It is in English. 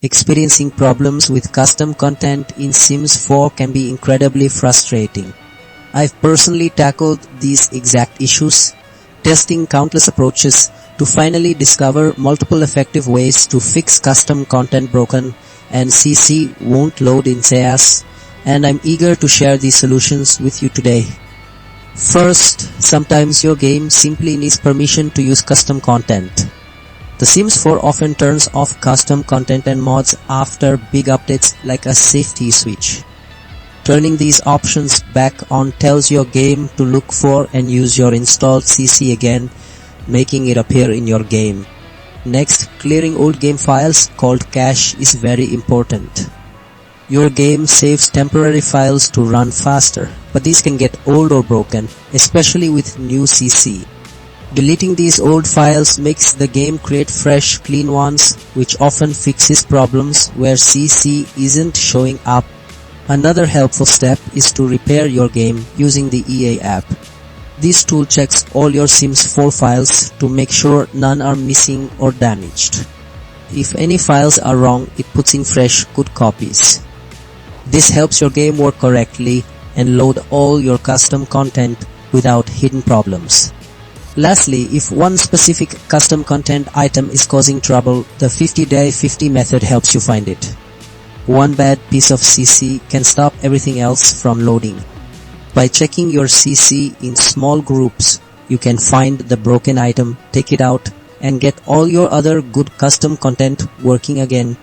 Experiencing problems with custom content in Sims 4 can be incredibly frustrating. I've personally tackled these exact issues, testing countless approaches to finally discover multiple effective ways to fix custom content broken and CC won't load in SEAS, and I'm eager to share these solutions with you today. First, sometimes your game simply needs permission to use custom content. The Sims 4 often turns off custom content and mods after big updates like a safety switch. Turning these options back on tells your game to look for and use your installed CC again, making it appear in your game. Next, clearing old game files called cache is very important. Your game saves temporary files to run faster, but these can get old or broken, especially with new CC. Deleting these old files makes the game create fresh, clean ones, which often fixes problems where CC isn't showing up. Another helpful step is to repair your game using the EA app. This tool checks all your Sims 4 files to make sure none are missing or damaged. If any files are wrong, it puts in fresh, good copies. This helps your game work correctly and load all your custom content without hidden problems. Lastly, if one specific custom content item is causing trouble, the 50-day 50 method helps you find it. One bad piece of CC can stop everything else from loading. By checking your CC in small groups, you can find the broken item, take it out, and get all your other good custom content working again